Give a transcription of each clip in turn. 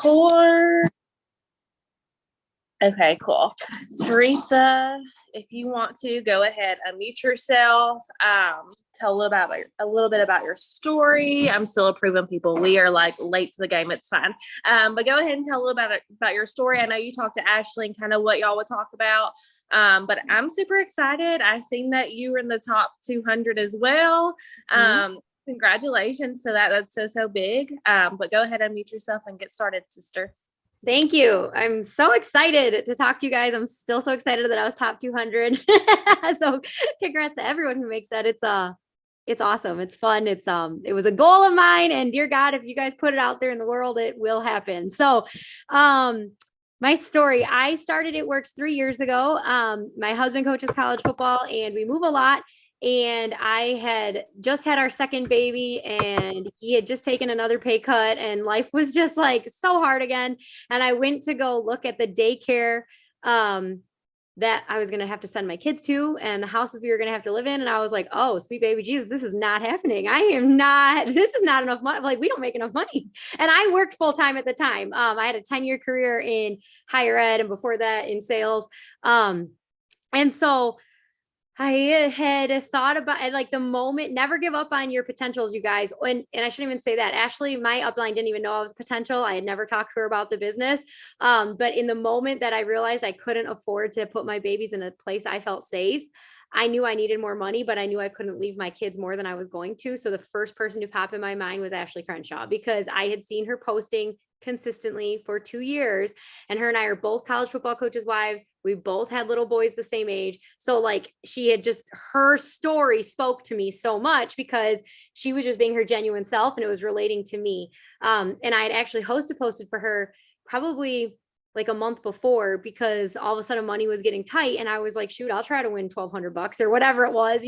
Core. Okay, cool. Theresa, if you want to go ahead, unmute yourself. Tell a little bit about your story. I'm still approving people. We are like late to the game. It's fine. But go ahead and tell a little about your story. I know you talked to Ashley and kind of what y'all would talk about. But I'm super excited. I seen that you were in the top 200 as well. Congratulations to that. That's so big. But go ahead and unmute yourself and get started, sister. Thank you. I'm so excited to talk to you guys. I'm still so excited that I was top 200. So congrats to everyone who makes that. It's awesome. It's fun. It was a goal of mine, and dear God, if you guys put it out there in the world, it will happen. So, my story, I started It Works 3 years ago. My husband coaches college football and we move a lot. And I had just had our second baby and he had just taken another pay cut and life was just like so hard again. And I went to go look at the daycare that I was going to have to send my kids to and the houses we were going to have to live in. And I was like, oh, sweet baby Jesus, this is not happening. This is not enough money. Like, we don't make enough money. And I worked full time at the time. I had a 10-year career in higher ed and before that in sales. And so I had thought about like the moment, never give up on your potentials, you guys. And I shouldn't even say that. Ashley, my upline didn't even know I was potential. I had never talked to her about the business. But in the moment that I realized I couldn't afford to put my babies in a place I felt safe, I knew I needed more money, but I knew I couldn't leave my kids more than I was going to. So the first person to pop in my mind was Ashley Crenshaw, because I had seen her posting consistently for 2 years. And her and I are both college football coaches' wives. We both had little boys the same age. So like her story spoke to me so much because she was just being her genuine self and it was relating to me. And I had actually posted for her probably like a month before because all of a sudden money was getting tight. And I was like, shoot, I'll try to win $1,200 or whatever it was,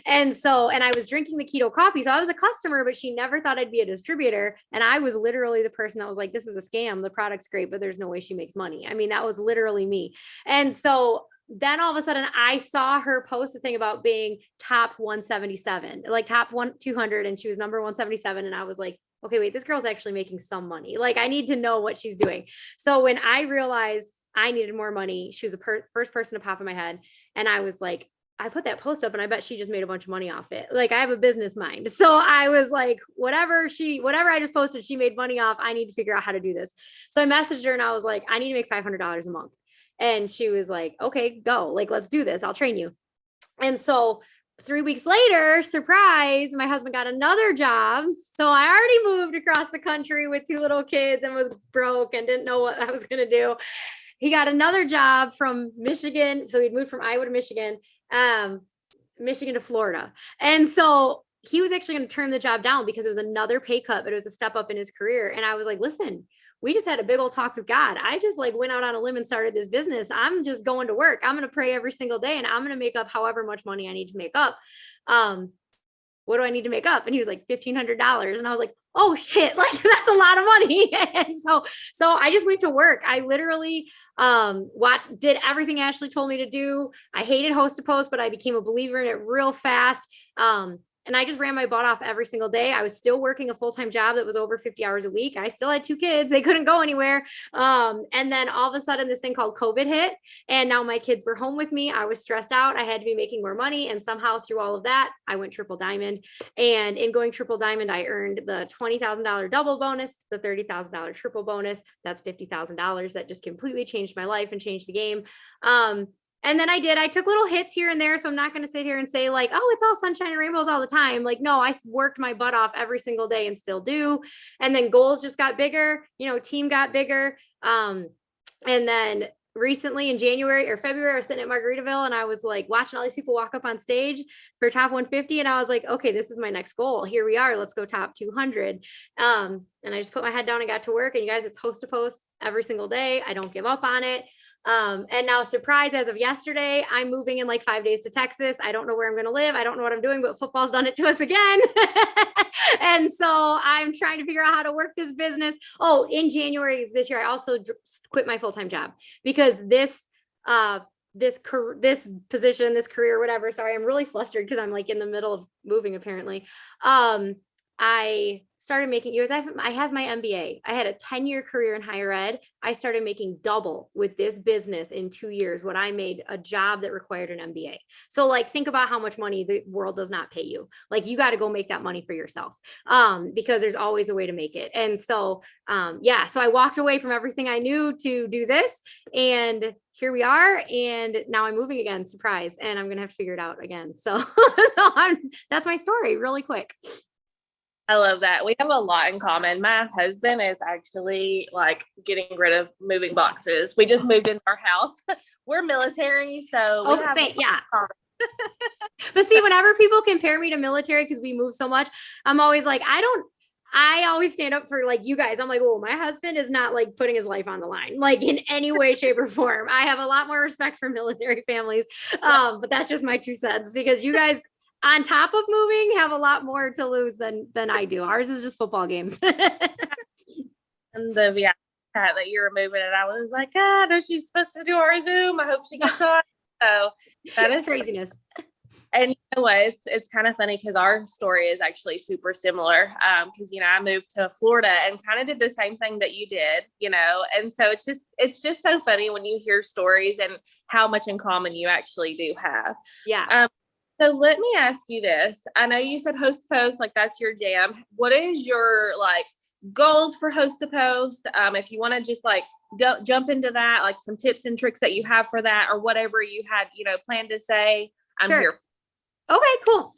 And I was drinking the keto coffee. So I was a customer, but she never thought I'd be a distributor. And I was literally the person that was like, this is a scam. The product's great, but there's no way she makes money. I mean, that was literally me. And so then all of a sudden I saw her post a thing about being top 177, like top 200. And she was number 177. And I was like, okay, wait, this girl's actually making some money. Like, I need to know what she's doing. So when I realized I needed more money, she was the first person to pop in my head. And I was like, I put that post up and I bet she just made a bunch of money off it. Like, I have a business mind. So I was like, whatever I just posted, she made money off. I need to figure out how to do this. So I messaged her and I was like, I need to make $500 a month. And she was like, okay, go, like, let's do this. I'll train you. And so 3 weeks later, surprise, my husband got another job. So I already moved across the country with 2 little kids and was broke and didn't know what I was going to do. He got another job from Michigan. So he'd moved from Iowa to Michigan, Michigan to Florida. And so he was actually going to turn the job down because it was another pay cut, but it was a step up in his career. And I was like, listen, we just had a big old talk with God. I just like went out on a limb and started this business. I'm just going to work. I'm going to pray every single day and I'm going to make up however much money I need to make up. What do I need to make up? And he was like $1,500. And I was like, oh shit, like that's a lot of money. And so I just went to work. I literally did everything Ashley told me to do. I hated host to post, but I became a believer in it real fast. And I just ran my butt off every single day. I was still working a full-time job that was over 50 hours a week. I still had 2 kids. They couldn't go anywhere. And then all of a sudden this thing called COVID hit. And now my kids were home with me. I was stressed out. I had to be making more money. And somehow through all of that, I went triple diamond. And in going triple diamond, I earned the $20,000 double bonus, the $30,000 triple bonus. That's $50,000. That just completely changed my life and changed the game. And then I took little hits here and there. So I'm not going to sit here and say like, oh, it's all sunshine and rainbows all the time. Like, no, I worked my butt off every single day and still do. And then goals just got bigger, team got bigger. And then recently in January or February, I was sitting at Margaritaville and I was like watching all these people walk up on stage for top 150. And I was like, okay, this is my next goal. Here we are. Let's go top 200. And I just put my head down and got to work. And you guys, it's host to post every single day. I don't give up on it. And now, surprise, as of yesterday, I'm moving in like 5 days to Texas. I don't know where I'm going to live. I don't know what I'm doing, but football's done it to us again. And so I'm trying to figure out how to work this business. Oh, in January this year, I also quit my full-time job because this position, this career, whatever. Sorry, I'm really flustered because I'm like in the middle of moving apparently. I started making years. I have my MBA. I had a 10-year career in higher ed. I started making double with this business in 2 years when I made a job that required an MBA. So like, think about how much money the world does not pay you. Like, you got to go make that money for yourself, because there's always a way to make it. And so, so I walked away from everything I knew to do this, and here we are. And now I'm moving again, surprise. And I'm going to have to figure it out again. So, that's my story really quick. I love that. We have a lot in common. My husband is actually like getting rid of moving boxes. We just moved into our house. We're military, so yeah. But see, whenever people compare me to military, because we move so much, I'm always like, I always stand up for like you guys. I'm like, oh, my husband is not like putting his life on the line, like in any way, shape, or form. I have a lot more respect for military families. But that's just my 2 cents, because you guys, on top of moving, have a lot more to lose than I do. Ours is just football games. And the cat that you were moving, and I was like, no, she's supposed to do our Zoom. I hope she gets on. So that is craziness. And you know what? It's kind of funny because our story is actually super similar. Because I moved to Florida and kind of did the same thing that you did, and so it's just so funny when you hear stories and how much in common you actually do have. Yeah. So let me ask you this. I know you said host to post, like that's your jam. What is your like goals for host to post? If you want to just like jump into that, like some tips and tricks that you have for that, or whatever you had, planned to say, I'm here. Okay, cool.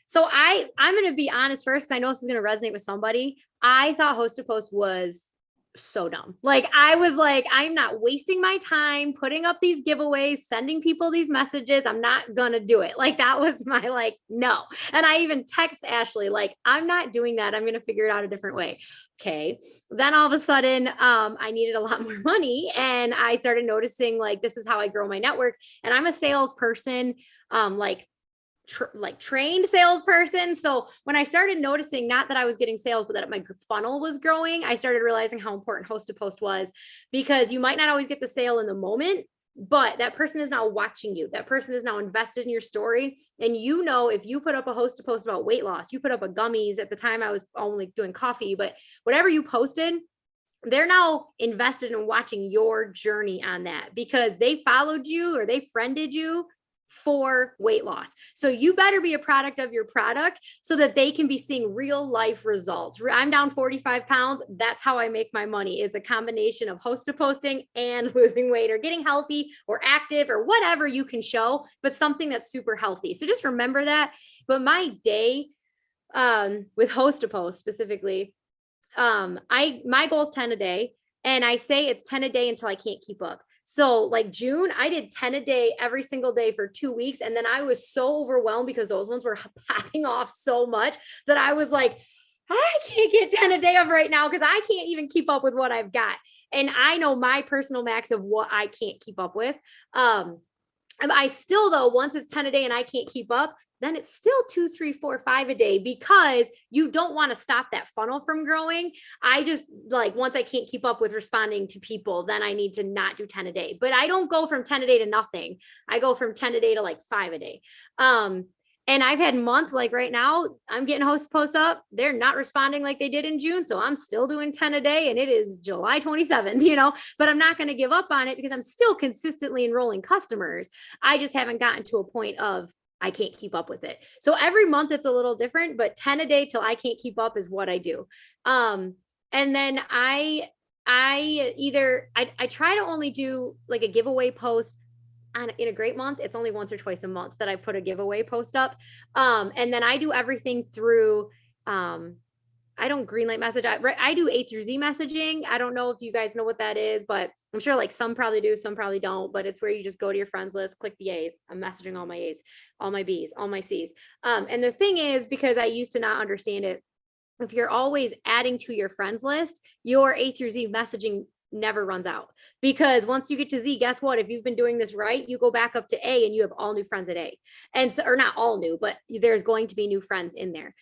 So I'm going to be honest first. I know this is going to resonate with somebody. I thought host to post was so dumb. Like, I was like, I'm not wasting my time putting up these giveaways, sending people these messages. I'm not going to do it. Like, that was my like, no. And I even text Ashley, like, I'm not doing that. I'm going to figure it out a different way. Okay. Then all of a sudden, I needed a lot more money, and I started noticing like, this is how I grow my network. And I'm a salesperson, trained salesperson. So when I started noticing, not that I was getting sales, but that my funnel was growing, I started realizing how important host to post was, because you might not always get the sale in the moment, but that person is now watching you. That person is now invested in your story. And if you put up a host to post about weight loss, you put up a gummies, at the time I was only doing coffee, but whatever you posted, they're now invested in watching your journey on that, because they followed you or they friended you for weight loss. So you better be a product of your product so that they can be seeing real life results. I'm down 45 pounds. That's how I make my money, is a combination of host to posting and losing weight or getting healthy or active or whatever you can show, but something that's super healthy. So just remember that. But my day, with host to post specifically, my goal is 10 a day. And I say it's 10 a day until I can't keep up. So like June, I did 10 a day every single day for 2 weeks. And then I was so overwhelmed because those ones were popping off so much that I was like, I can't get 10 a day of right now, because I can't even keep up with what I've got. And I know my personal max of what I can't keep up with. I still, though, once it's 10 a day and I can't keep up, then it's still 2, 3, 4, 5 a day, because you don't want to stop that funnel from growing. I just like, once I can't keep up with responding to people, then I need to not do 10 a day. But I don't go from 10 a day to nothing. I go from 10 a day to like 5 a day. And I've had months like right now, I'm getting host posts up. They're not responding like they did in June. So I'm still doing 10 a day, and it is July 27th, but I'm not going to give up on it, because I'm still consistently enrolling customers. I just haven't gotten to a point of I can't keep up with it. So every month it's a little different, but 10 a day till I can't keep up is what I do. And then I try to only do like a giveaway post in a great month. It's only once or twice a month that I put a giveaway post up. And then I do everything through, I don't greenlight message. I do A through Z messaging. I don't know if you guys know what that is, but I'm sure like some probably do, some probably don't, but it's where you just go to your friends list, click the A's. I'm messaging all my A's, all my B's, all my C's. And the thing is, because I used to not understand it, if you're always adding to your friends list, your A through Z messaging never runs out, because once you get to Z, guess what? If you've been doing this right, you go back up to A and you have all new friends at A. And so, or not all new, but there's going to be new friends in there.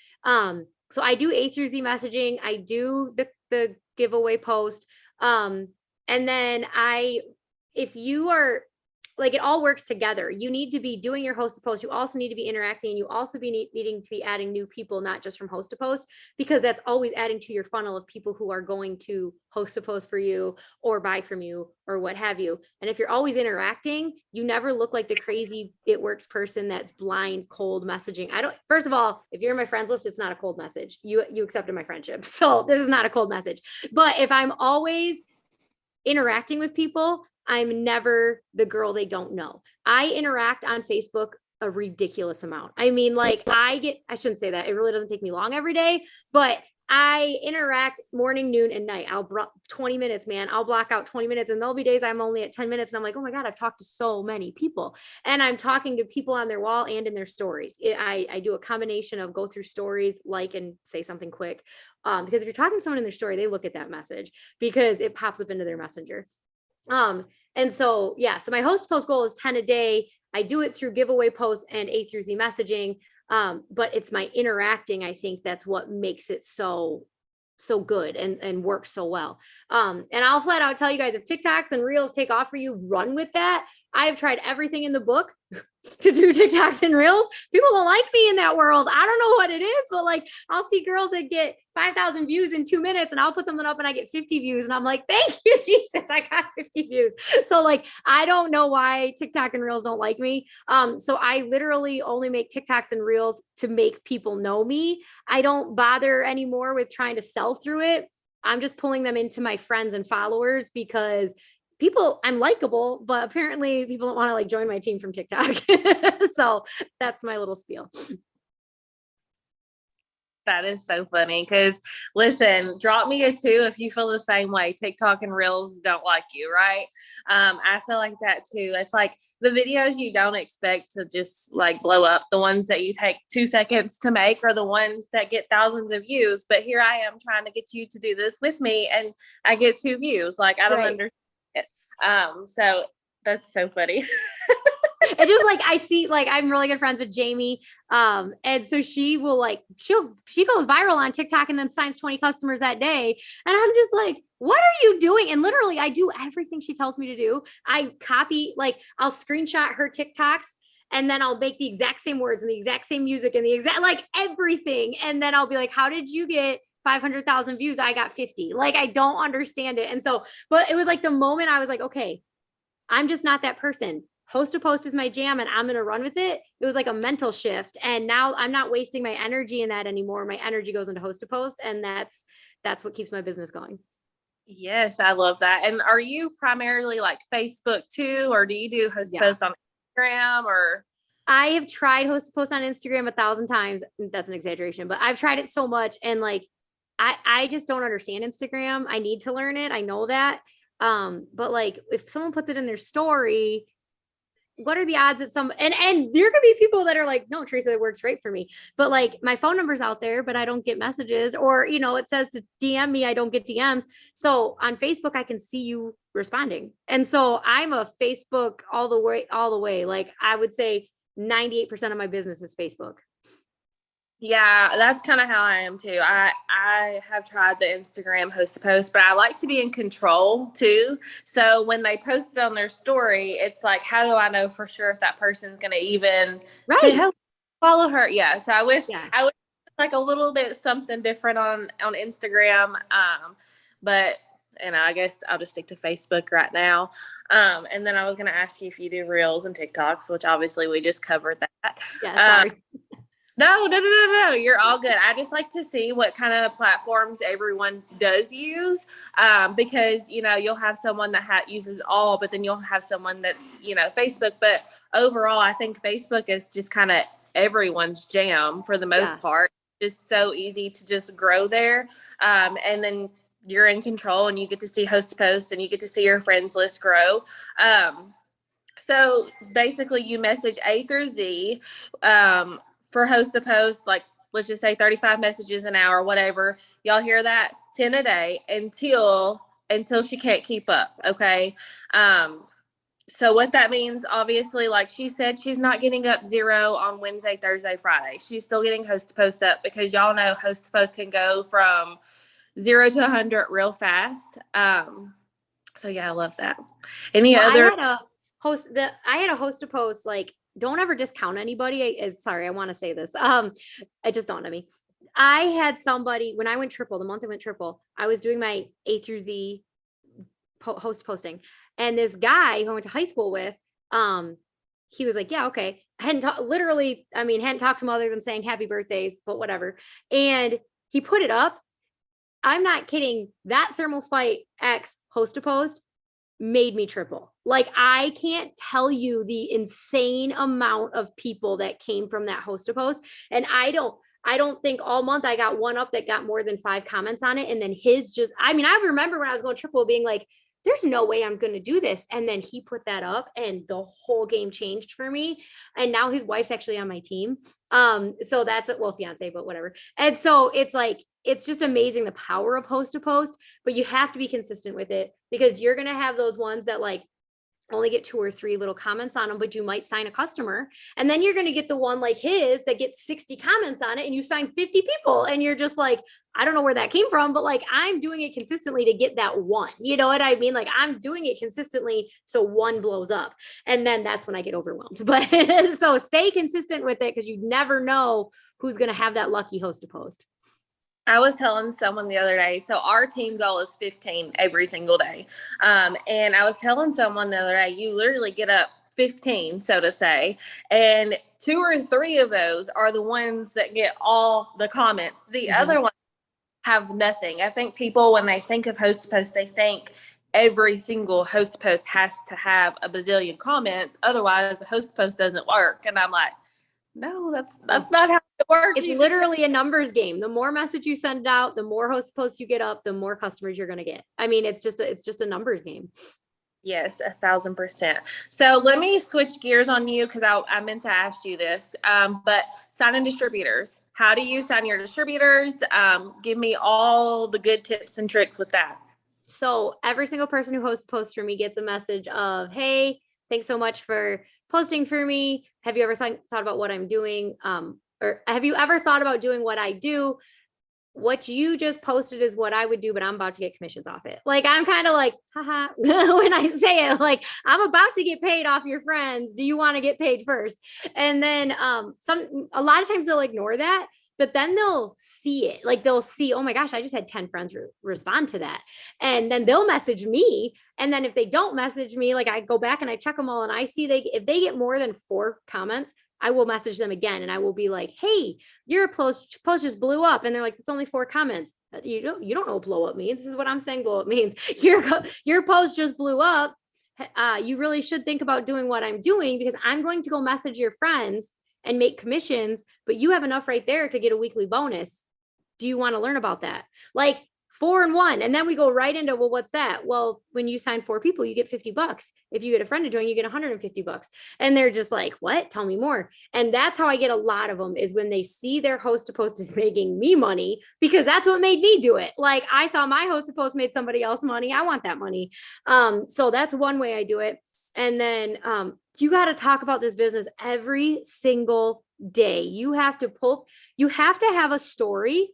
So I do A through Z messaging. I do the giveaway post. And then if you are like it all works together. You need to be doing your host to post. You also need to be interacting. You also be needing to be adding new people, not just from host to post, because that's always adding to your funnel of people who are going to host to post for you or buy from you or what have you. And if you're always interacting, you never look like the crazy it works person that's blind, cold messaging. First of all, if you're in my friends list, it's not a cold message. You accepted my friendship. So this is not a cold message. But if I'm always interacting with people, I'm never the girl they don't know. I interact on Facebook a ridiculous amount. I mean, like I shouldn't say that. It really doesn't take me long every day, but I interact morning, noon, and night. 20 minutes, man. I'll block out 20 minutes, and there'll be days I'm only at 10 minutes and I'm like, oh my God, I've talked to so many people. And I'm talking to people on their wall and in their stories. I do a combination of go through stories, like, and say something quick. Because if you're talking to someone in their story, they look at that message because it pops up into their messenger. And so, yeah, so my host post goal is 10 a day. I do it through giveaway posts and A through Z messaging. But it's my interacting, I think that's what makes it so good and works so well. And I'll flat out tell you guys, if TikToks and Reels take off for you, run with that. I've tried everything in the book to do TikToks and Reels. People don't like me in that world. I don't know what it is, but like I'll see girls that get 5,000 views in 2 minutes, and I'll put something up and I get 50 views. And I'm like, thank you, Jesus, I got 50 views. So like, I don't know why TikTok and Reels don't like me. So I literally only make TikToks and Reels to make people know me. I don't bother anymore with trying to sell through it. I'm just pulling them into my friends and followers because I'm likable, but apparently people don't want to like join my team from TikTok. So that's my little spiel. That is so funny. Because listen, drop me a 2 if you feel the same way. TikTok and Reels don't like you, right? I feel like that too. It's like the videos you don't expect to just like blow up, the ones that you take 2 seconds to make are the ones that get thousands of views. But here I am trying to get you to do this with me, and I get 2 views. Like I don't understand it. So that's so funny. It just like I see, like I'm really good friends with Jamie, and so she will like she goes viral on TikTok and then signs 20 customers that day, and I'm just like, what are you doing? And literally I do everything she tells me to do. I copy, like I'll screenshot her TikToks and then I'll make the exact same words and the exact same music and the exact like everything, and then I'll be like, how did you get 500,000 views? I got 50. Like I don't understand it. And so, but it was like the moment I was like, okay, I'm just not that person. Host to post is my jam and I'm going to run with it. It was like a mental shift. And now I'm not wasting my energy in that anymore. My energy goes into host to post. And that's what keeps my business going. Yes, I love that. And are you primarily like Facebook too, or do you do host to post on Instagram? Or I have tried host to post on Instagram 1,000 times. That's an exaggeration, but I've tried it so much. And like, I just don't understand Instagram. I need to learn it. I know that. But like if someone puts it in their story, what are the odds that and there could be people that are like, no, Theresa, it works great for me. But like my phone number's out there, but I don't get messages, or, it says to DM me, I don't get DMs. So on Facebook, I can see you responding. And so I'm a Facebook all the way. Like I would say 98% of my business is Facebook. Yeah, that's kind of how I am too. I have tried the Instagram host to post, but I like to be in control too. So when they post it on their story, it's like, how do I know for sure if that person's going to even say, hey, follow her? Yeah. So I wish like a little bit something different on Instagram. But I guess I'll just stick to Facebook right now. And then I was going to ask you if you do Reels and TikToks, which obviously we just covered that. Yeah, sorry. No. You're all good. I just like to see what kind of platforms everyone does use, because, you'll have someone that uses all, but then you'll have someone that's, Facebook. But overall, I think Facebook is just kind of everyone's jam for the most part. Just so easy to just grow there. And then you're in control and you get to see host posts and you get to see your friends list grow. So basically you message A through Z, for host to post, like let's just say 35 messages an hour, whatever. Y'all hear that? 10 a day until she can't keep up. Okay. So what that means, obviously, like she said, she's not getting up 0 on Wednesday, Thursday, Friday. She's still getting host to post up, because y'all know host to post can go from 0 to 100 real fast. So yeah, I love that. I had a host a post, like, don't ever discount anybody. Sorry, I want to say this. It just dawned on me. I had somebody when I went triple, the month I went triple, I was doing my A through Z host posting. And this guy who I went to high school with, he was like, yeah, okay. I hadn't hadn't talked to him other than saying happy birthdays, but whatever. And he put it up. I'm not kidding. That Thermal Fight X host to post made me triple. Like, I can't tell you the insane amount of people that came from that host to post. And I don't think all month I got one up that got more than 5 comments on it. And then I remember when I was going triple being like, there's no way I'm going to do this. And then he put that up and the whole game changed for me. And now his wife's actually on my team. So that's fiance, but whatever. And so it's like, it's just amazing the power of host to post, but you have to be consistent with it, because you're going to have those ones that like only get 2 or 3 little comments on them, but you might sign a customer. And then you're going to get the one like his that gets 60 comments on it and you sign 50 people. And you're just like, I don't know where that came from, but like, I'm doing it consistently to get that one, you know what I mean? Like, I'm doing it consistently so one blows up. And then that's when I get overwhelmed. But so stay consistent with it, because you never know who's going to have that lucky host to post. I was telling someone the other day, so our team goal is 15 every single day. And I was telling someone the other day, you literally get up 15, so to say, and 2 or 3 of those are the ones that get all the comments. The other ones have nothing. I think people, when they think of host post, they think every single host post has to have a bazillion comments. Otherwise, the host post doesn't work. And I'm like, no, that's not how it works. It's literally a numbers game. The more message you send out, the more host posts you get up, the more customers you're going to get. I mean, it's just a numbers game. Yes, 1,000%. So let me switch gears on you, because I meant to ask you this, but signing distributors. How do you sign your distributors? Give me all the good tips and tricks with that. So every single person who hosts posts for me gets a message of, hey, thanks so much for posting for me. Have you ever thought about what I'm doing? Or have you ever thought about doing what I do? What you just posted is what I would do, but I'm about to get commissions off it. Like, I'm kind of like, haha, when I say it, like, I'm about to get paid off your friends. Do you want to get paid first? And then a lot of times they'll ignore that, but then they'll see it. Like, they'll see, oh my gosh, I just had 10 friends respond to that. And then they'll message me. And then if they don't message me, like, I go back and I check them all and I see if they get more than 4 comments, I will message them again and I will be like, hey, your post just blew up. And they're like, it's only 4 comments. You don't know what blow up means. This is what I'm saying blow up means. Your post just blew up. You really should think about doing what I'm doing, because I'm going to go message your friends and make commissions, but you have enough right there to get a weekly bonus. Do you want to learn about that? Like, 4 and 1. And then we go right into, well, what's that? Well, when you sign 4 people, you get $50. If you get a friend to join, you get $150. And they're just like, what? Tell me more. And that's how I get a lot of them, is when they see their host to post is making me money, because that's what made me do it. Like, I saw my host to post made somebody else money. I want that money. So that's one way I do it. And then you got to talk about this business every single day. You have to have a story,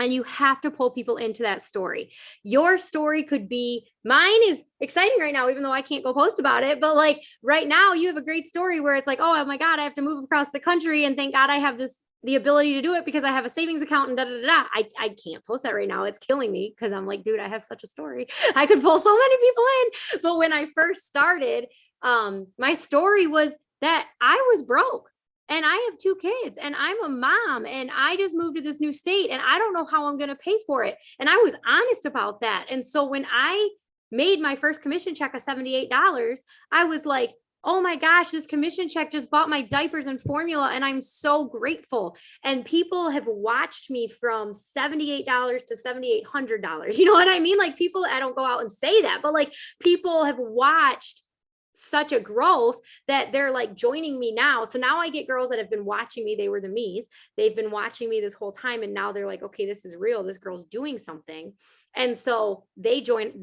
and you have to pull people into that story. Your story could be, mine is exciting right now, even though I can't go post about it. But like right now, you have a great story where it's like, oh my God, I have to move across the country. And thank God I have the ability to do it because I have a savings account and da da da. I can't post that right now. It's killing me, because I'm like, dude, I have such a story. I could pull so many people in. But when I first started, my story was that I was broke. And I have 2 kids and I'm a mom and I just moved to this new state and I don't know how I'm going to pay for it. And I was honest about that. And so when I made my first commission check of $78, I was like, oh my gosh, this commission check just bought my diapers and formula. And I'm so grateful. And people have watched me from $78 to $7,800. You know what I mean? Like, people, I don't go out and say that, but like, people have watched such a growth that they're like joining me now. So now I get girls that have been watching me. They were the me's. They've been watching me this whole time. And now they're like, okay, this is real. This girl's doing something. And so they join,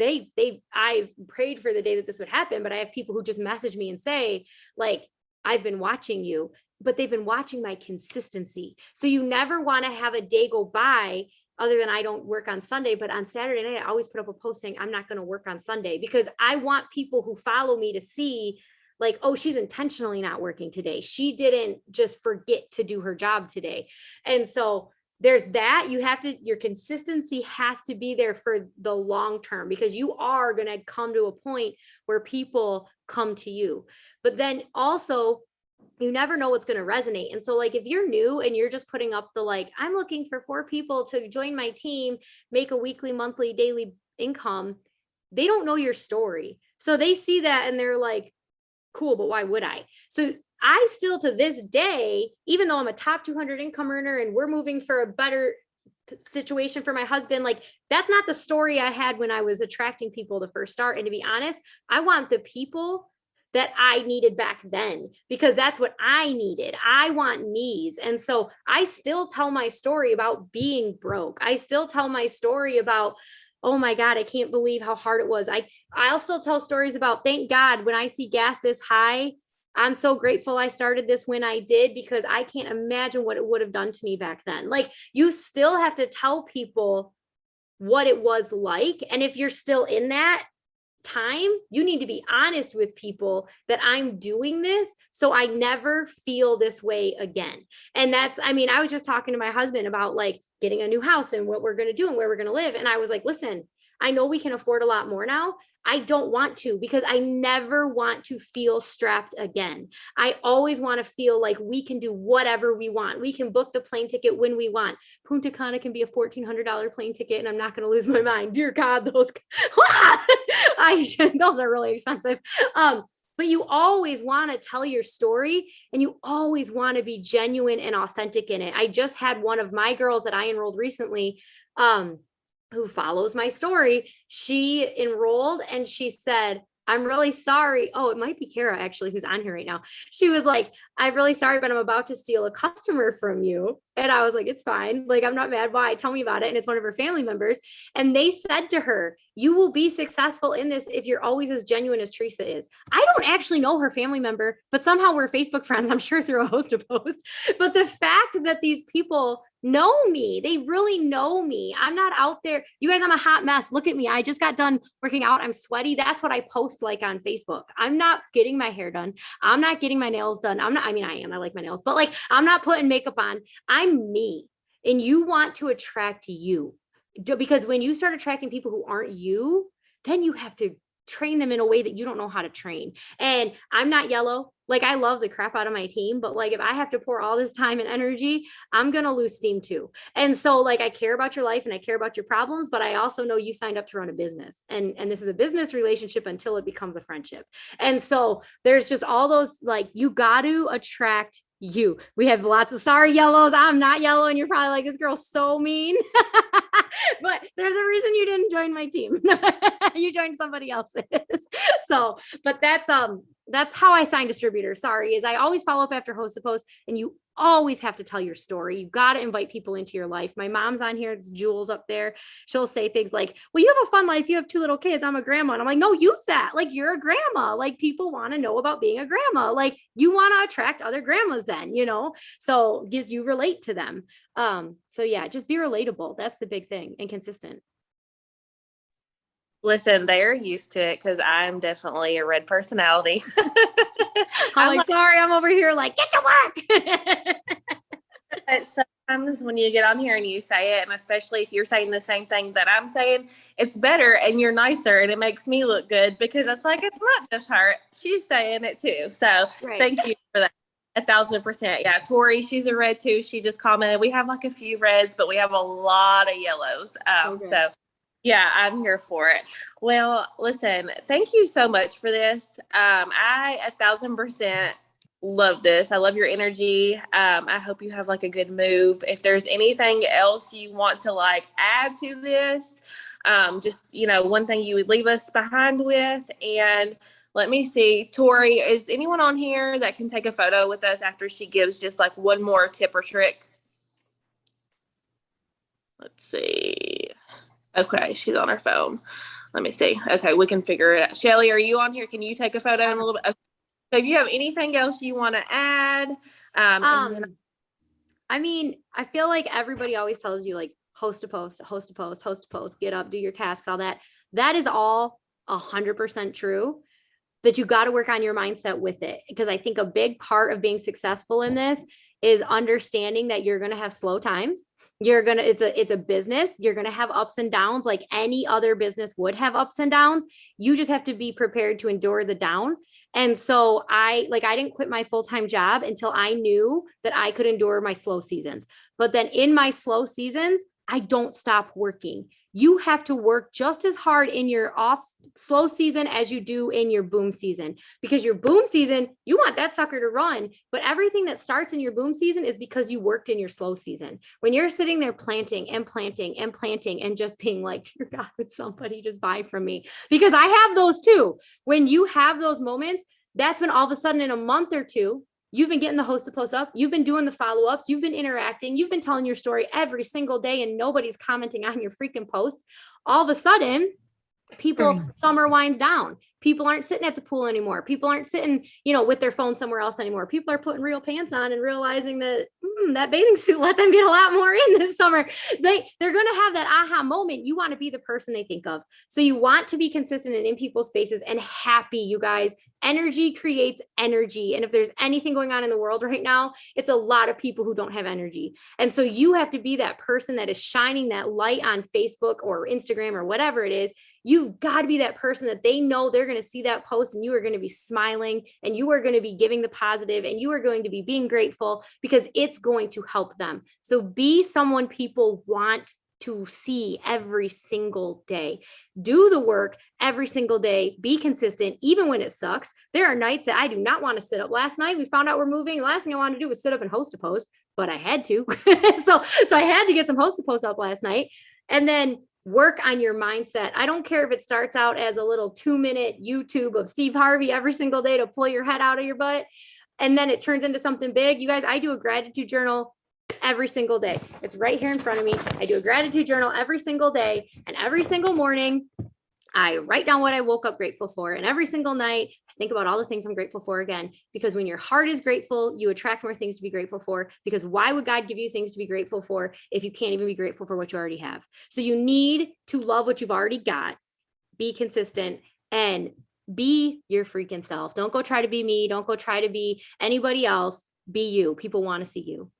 I've prayed for the day that this would happen, but I have people who just message me and say, like, I've been watching you, but they've been watching my consistency. So you never want to have a day go by other than I don't work on Sunday, but on Saturday night, I always put up a post saying I'm not going to work on Sunday, because I want people who follow me to see like, oh, she's intentionally not working today. She didn't just forget to do her job today. And so there's that. You have to, your consistency has to be there for the long term, because you are going to come to a point where people come to you. But then also, you never know what's going to resonate. And so like, if you're new and you're just putting up the, like, I'm looking for 4 people to join my team, make a weekly, monthly, daily income, they don't know your story. So they see that and they're like, cool, but why would I? So I still, to this day, even though I'm a top 200 income earner and we're moving for a better situation for my husband, like, that's not the story I had when I was attracting people to first start. And to be honest, I want the people that I needed back then, because that's what I needed. I want me's. And so I still tell my story about being broke. I still tell my story about, oh my God, I can't believe how hard it was. I'll still tell stories about, thank God, when I see gas this high, I'm so grateful I started this when I did, because I can't imagine what it would have done to me back then. Like, you still have to tell people what it was like. And if you're still in that time, you need to be honest with people that I'm doing this so I never feel this way again. And that's, I mean, I was just talking to my husband about like getting a new house and what we're going to do and where we're going to live. And I was like, listen, I know we can afford a lot more now. I don't want to, because I never want to feel strapped again. I always want to feel like we can do whatever we want. We can book the plane ticket when we want. Punta Cana can be a $1,400 plane ticket and I'm not going to lose my mind. Dear God, those, those are really expensive. But you always want to tell your story and you always want to be genuine and authentic in it. I just had one of my girls that I enrolled recently, who follows my story. She enrolled and she said, I'm really sorry. Oh, it might be Kara actually, who's on here right now. She was like, I'm really sorry, but I'm about to steal a customer from you. And I was like, it's fine. Like, I'm not mad. Why? Tell me about it. And it's one of her family members. And they said to her, you will be successful in this if you're always as genuine as Theresa is. I don't actually know her family member, but somehow we're Facebook friends, I'm sure, through a host of posts. But the fact that these people know me, they really know me. I'm not out there. You guys, I'm a hot mess. Look at me. I just got done working out. I'm sweaty. That's what I post like on Facebook. I'm not getting my hair done. I'm not getting my nails done. I mean, I am. I like my nails, but like, I'm not putting makeup on. I'm me. And you want to attract you, because when you start attracting people who aren't you, then you have to train them in a way that you don't know how to train. And I'm not yellow. Like, I love the crap out of my team, but like, if I have to pour all this time and energy, I'm going to lose steam too. And so like, I care about your life and I care about your problems, but I also know you signed up to run a business, and this is a business relationship until it becomes a friendship. And so there's just all those, like, you got to attract you. We have lots of sorry yellows. I'm not yellow. And you're probably like, this girl's so mean. But there's a reason you didn't join my team. You joined somebody else's. So, but that's how I sign distributors. Sorry, is I always follow up after host to post, and you always have to tell your story. You got to invite people into your life. My mom's on here. It's Jules up there. She'll say things like, well, you have a fun life. You have 2 little kids. I'm a grandma. And I'm like, no, use that. Like, you're a grandma. Like, people want to know about being a grandma. Like, you want to attract other grandmas then, so gives you relate to them. So yeah, just be relatable. That's the big thing, and consistent. Listen, they're used to it because I'm definitely a red personality. I'm like, sorry, I'm over here like, get to work. But sometimes when you get on here and you say it, and especially if you're saying the same thing that I'm saying, it's better and you're nicer, and it makes me look good, because it's like, it's not just her, she's saying it too. So right. Thank you for that. 1,000%. Yeah. Tori, she's a red too. She just commented, we have like a few reds, but we have a lot of yellows. Okay. So yeah, I'm here for it. Well, listen, thank you so much for this. I 1,000% love this. I love your energy. I hope you have like a good move. If there's anything else you want to like add to this, just, one thing you would leave us behind with. And let me see, Tori, is anyone on here that can take a photo with us after she gives just like one more tip or trick? Let's see. Okay, she's on her phone. Let me see. Okay, we can figure it out. Shelly, are you on here? Can you take a photo in a little bit? Okay. So if you have anything else you want to add? I mean, I feel like everybody always tells you like host to post, host to post, host to post, get up, do your tasks, all that. That is all 100% true. that you got to work on your mindset with it. Because I think a big part of being successful in this is understanding that you're going to have slow times. It's a business. You're going to have ups and downs like any other business would have ups and downs. You just have to be prepared to endure the down. And so I didn't quit my full-time job until I knew that I could endure my slow seasons. But then in my slow seasons, I don't stop working. You have to work just as hard in your slow season as you do in your boom season, because your boom season, you want that sucker to run, but everything that starts in your boom season is because you worked in your slow season. When you're sitting there planting and planting and planting and just being like, dear God, would somebody just buy from me? Because I have those too. When you have those moments, that's when all of a sudden in a month or two, you've been getting the host to post up. You've been doing the follow-ups. You've been interacting. You've been telling your story every single day and nobody's commenting on your freaking post. All of a sudden, summer winds down. People aren't sitting at the pool anymore. People aren't sitting, with their phone somewhere else anymore. People are putting real pants on and realizing that that bathing suit let them get a lot more in this summer. They're going to have that aha moment. You want to be the person they think of. So you want to be consistent and in people's faces and happy, you guys. Energy creates energy. And if there's anything going on in the world right now, it's a lot of people who don't have energy. And so you have to be that person that is shining that light on Facebook or Instagram or whatever it is. You've got to be that person that they know they're going to see that post and you are going to be smiling and you are going to be giving the positive and you are going to be being grateful because it's going to help them. So be someone people want to see every single day. Do the work every single day. Be consistent, even when it sucks. There are nights that I do not want to sit up. Last night, we found out we're moving. The last thing I wanted to do was sit up and host a post, but I had to. so I had to get some host a post up last night. And then work on your mindset. I don't care if it starts out as a little 2-minute YouTube of Steve Harvey every single day to pull your head out of your butt. And then it turns into something big. You guys, I do a gratitude journal every single day. It's right here in front of me. I do a gratitude journal every single day. And every single morning, I write down what I woke up grateful for. And every single night, I think about all the things I'm grateful for again. Because when your heart is grateful, you attract more things to be grateful for. Because why would God give you things to be grateful for if you can't even be grateful for what you already have? So you need to love what you've already got, be consistent, and be your freaking self. Don't go try to be me. Don't go try to be anybody else. Be you. People want to see you.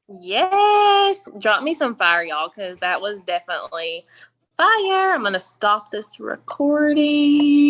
Yes. Drop me some fire, y'all, because that was definitely fire. I'm going to stop this recording.